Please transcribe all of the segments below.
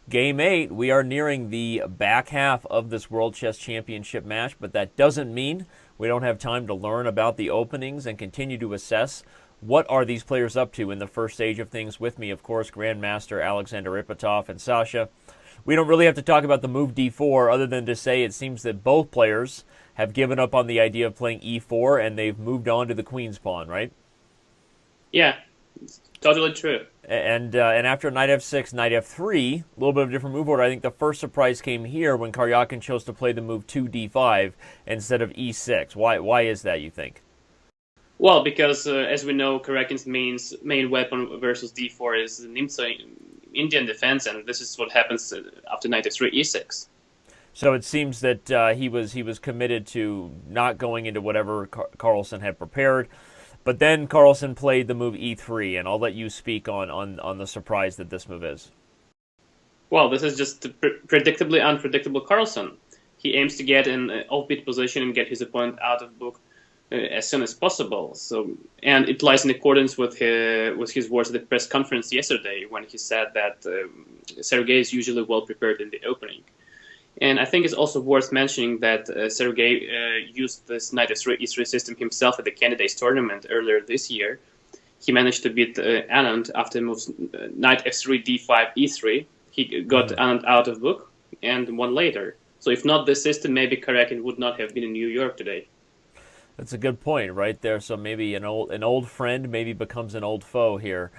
Game 8, we are nearing the back half of this World Chess Championship match, but that doesn't mean we don't have time to learn about the openings and continue to assess what are these players up to in the first stage of things. With me, of course, Grandmaster Alexander Ipatov and Sasha. We don't really have to talk about the move d4 other than to say it seems that both players have given up on the idea of playing e4 and they've moved on to the queen's pawn, right? Yeah, it's totally true. And after knight f6, knight f3, a little bit of a different move order. I think the first surprise came here when Karyakin chose to play the move 2d5 instead of e6. Why is that, you think? Well, because as we know, Karyakin's main weapon versus d4 is Nimzo Indian defense, and this is what happens after knight f3, e6. So it seems that he was committed to not going into whatever Carlsen had prepared. But then Carlsen played the move e3, and I'll let you speak on the surprise that this move is. Well, this is just predictably unpredictable Carlsen. He aims to get in an offbeat position and get his opponent out of book as soon as possible. And it lies in accordance with his words at the press conference yesterday when he said that Sergey is usually well prepared in the opening. And I think it's also worth mentioning that Sergey used this knight f3 e3 system himself at the candidates tournament earlier this year. He managed to beat Anand after moves knight f3 d5 e3. He got Anand out of book and won later. So if not this system, maybe Karyakin would not have been in New York today. That's a good point right there. So maybe an old friend maybe becomes an old foe here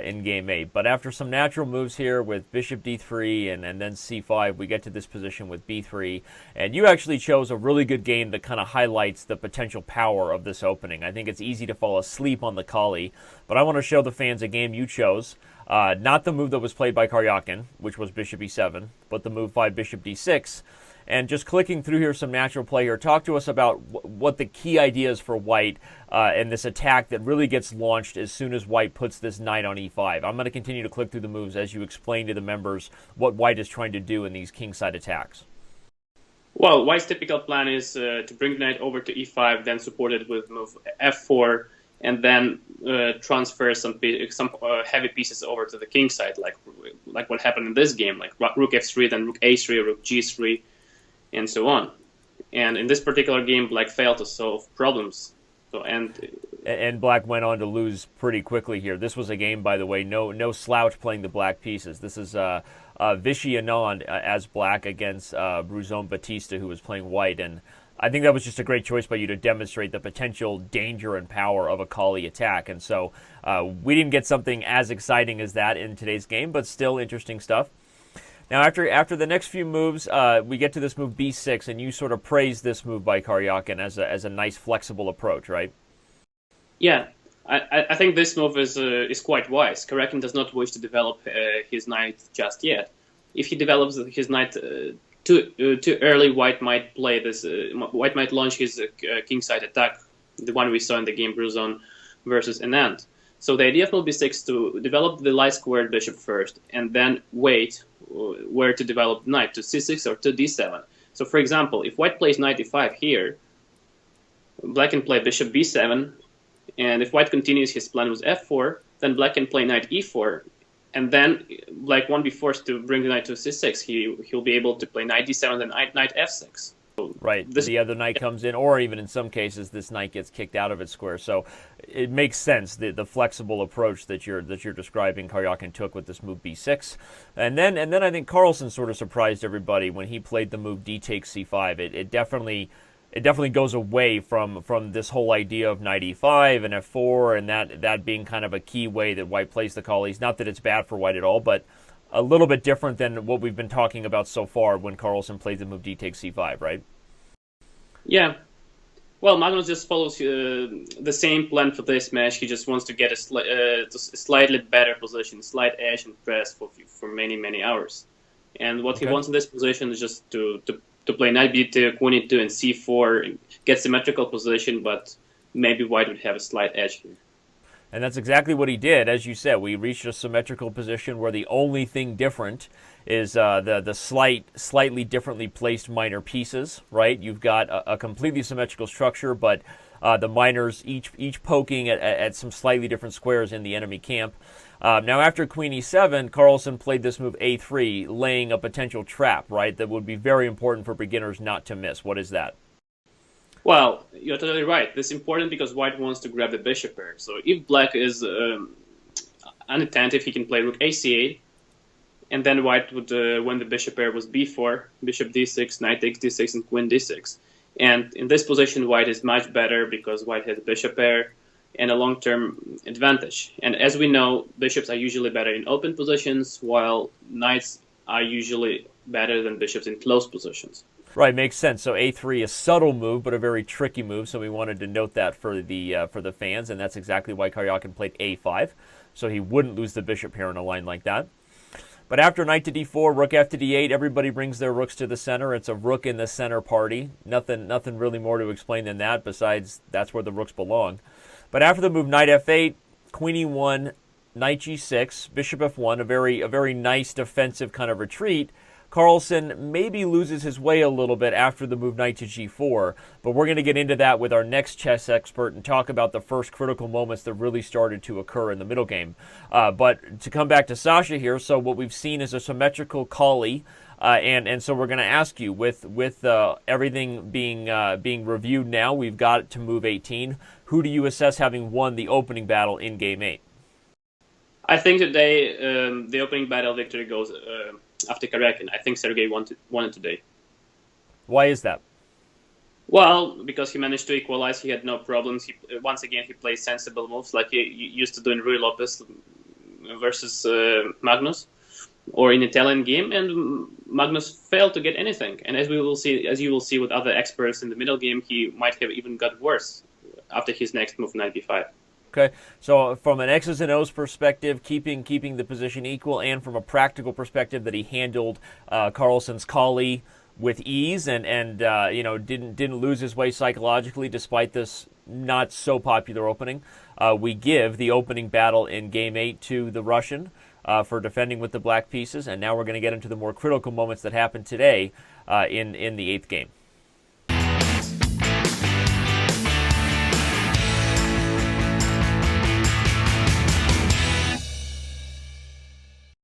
in Game 8. But after some natural moves here with bishop d3 and then c5, we get to this position with b3. And you actually chose a really good game that kind of highlights the potential power of this opening. I think it's easy to fall asleep on the Colle, but I want to show the fans a game you chose. Not the move that was played by Karyakin, which was bishop e7, but the move 5 bishop d6. And just clicking through here, some natural play here. Talk to us about what the key idea is for White in this attack that really gets launched as soon as White puts this knight on e5. I'm going to continue to click through the moves as you explain to the members what White is trying to do in these kingside attacks. Well, White's typical plan is to bring the knight over to e5, then support it with move f4, and then transfer some heavy pieces over to the king side, like what happened in this game, like rook f3, then rook a3, rook g3, and so on. And in this particular game, Black failed to solve problems. And Black went on to lose pretty quickly here. This was a game, by the way, no slouch playing the Black pieces. This is Vichy Anand as Black against Bruzon Batista, who was playing White. And I think that was just a great choice by you to demonstrate the potential danger and power of a Colle attack. And so we didn't get something as exciting as that in today's game, but still interesting stuff. Now, after the next few moves, we get to this move b6, and you sort of praise this move by Karyakin as a nice flexible approach, right? Yeah, I think this move is quite wise. Karyakin does not wish to develop his knight just yet. If he develops his knight too early, White might play this. White might launch his kingside attack, the one we saw in the game Bruzon versus Anand. So the idea of move b6 is to develop the light squared bishop first, and then wait where to develop knight, to c6 or to d7. So for example, if White plays knight e5 here, Black can play bishop b7, and if White continues his plan with f4, then Black can play knight e4, and then Black won't be forced to bring the knight to c6. He'll be able to play knight d7 and knight f6. Right, the other knight comes in, or even in some cases, this knight gets kicked out of its square. So it makes sense, the flexible approach that you're describing Karyakin took with this move b6. And then I think Carlsen sort of surprised everybody when he played the move d takes c5. It definitely goes away from this whole idea of knight e5 and f4, and that being kind of a key way that White plays the Colles. Not that it's bad for White at all, but a little bit different than what we've been talking about so far when Carlsen played the move d takes c5, right? Yeah. Well, Magnus just follows the same plan for this match. He just wants to get a slightly better position, slight edge and press for many, many hours. And what he wants in this position is just to play knight b2, queen e2, and c4, get symmetrical position, but maybe White would have a slight edge here. And that's exactly what he did. As you said, we reached a symmetrical position where the only thing different is the slightly differently placed minor pieces, right? You've got a completely symmetrical structure, but the minors each poking at some slightly different squares in the enemy camp. Now, after queen e7, Carlsen played this move a3, laying a potential trap, right, that would be very important for beginners not to miss. What is that? Well, you're totally right. This is important because white wants to grab the bishop pair. So if black is unattentive, he can play rook ac8, and then white would, when the bishop pair was b4, bishop d6, knight takes d6, and queen d6. And in this position, white is much better because white has a bishop pair and a long-term advantage. And as we know, bishops are usually better in open positions, while knights are usually better than bishops in closed positions. Right, makes sense. So a3, a subtle move, but a very tricky move. So we wanted to note that for the fans, and that's exactly why Karyakin played a5, so he wouldn't lose the bishop pair in a line like that. But after knight to d4, rook f to d8, everybody brings their rooks to the center. It's a rook in the center party. Nothing really more to explain than that, besides that's where the rooks belong. But after the move knight f8, queen e1, knight g6, bishop f1, a very nice defensive kind of retreat, Carlsen maybe loses his way a little bit after the move knight to g4, but we're going to get into that with our next chess expert and talk about the first critical moments that really started to occur in the middle game. But to come back to Sasha here, so what we've seen is a symmetrical Colle, and so we're going to ask you, with everything being reviewed now, we've got to move 18. Who do you assess having won the opening battle in Game 8? I think today the opening battle victory goes after Karyakin. I think Sergey won it today. Why is that? Well, because he managed to equalize, he had no problems. Once again, he plays sensible moves like he used to do in Rui Lopez versus Magnus, or in Italian game, and Magnus failed to get anything. And as you will see with other experts in the middle game, he might have even got worse after his next move, knight b5. Okay, so from an X's and O's perspective, keeping the position equal, and from a practical perspective, that he handled Carlsen's Colle with ease, and didn't lose his way psychologically despite this not so popular opening. We give the opening battle in Game 8 to the Russian for defending with the black pieces, and now we're going to get into the more critical moments that happened today in the 8th game.